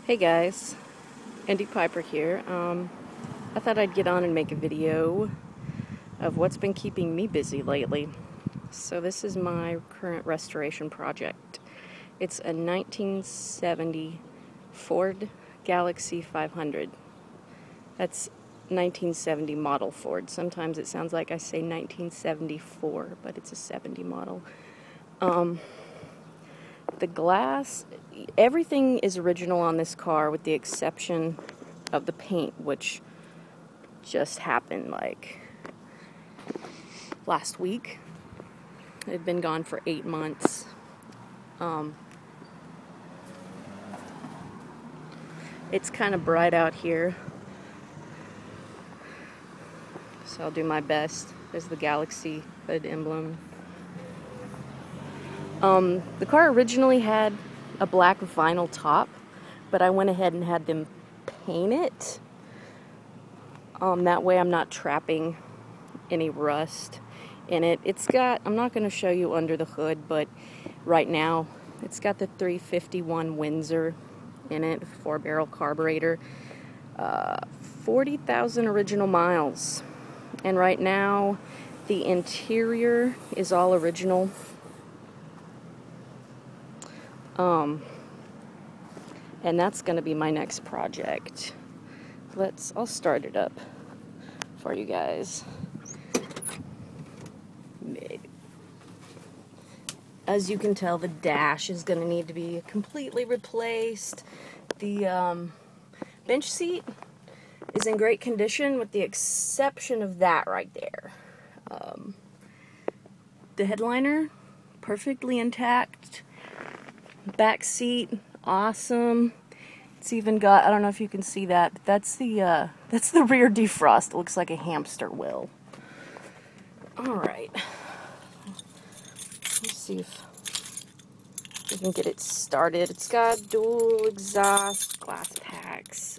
Hey guys, Indy Piper here. I thought I'd get on and make a video of what's been keeping me busy lately. So this is my current restoration project. It's a 1970 Ford Galaxie 500. That's 1970 model Ford. Sometimes it sounds like I say 1974, but it's a 70 model. The glass, everything is original on this car with the exception of the paint, which just happened like last week. It had been gone for 8 months. It's kind of bright out here, so I'll do my best. There's the Galaxie hood emblem. The car originally had a black vinyl top, but I went ahead and had them paint it. That way I'm not trapping any rust in it. It's got, I'm not going to show you under the hood, but right now it's got the 351 Windsor in it, 4-barrel carburetor, 40,000 original miles. And right now the interior is all original. And that's going to be my next project. I'll start it up for you guys. As you can tell, the dash is going to need to be completely replaced. The bench seat is in great condition with the exception of that right there. The headliner, perfectly intact. Back seat, awesome. It's even got, I don't know if you can see that, but that's the rear defrost. It looks like a hamster wheel. Alright. Let's see if we can get it started. It's got dual exhaust glass packs.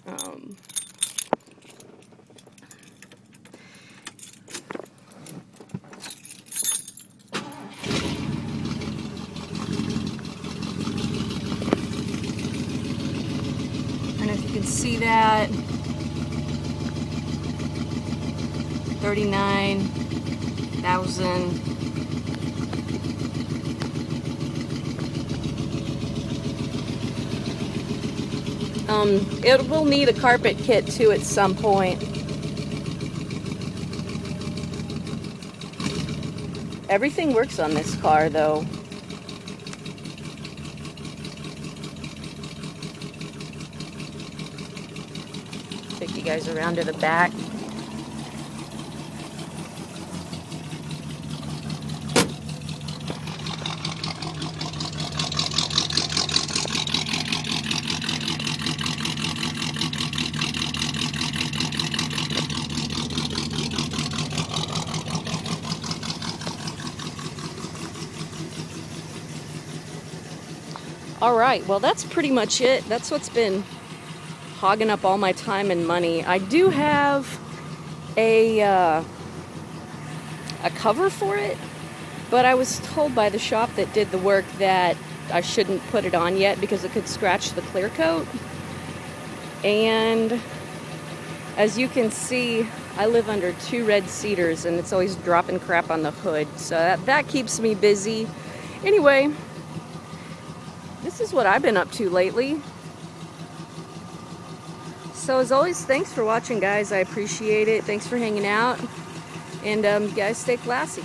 You can see that 39,000. It will need a carpet kit too at some point. Everything works on this car though. Take you guys around to the back. All right, well that's pretty much it. That's what's been hogging up all my time and money. I do have a cover for it, but I was told by the shop that did the work that I shouldn't put it on yet because it could scratch the clear coat. And as you can see, I live under 2 red cedars and it's always dropping crap on the hood, so that keeps me busy. Anyway, this is what I've been up to lately. So as always, thanks for watching, guys. I appreciate it. Thanks for hanging out. And you guys stay classy.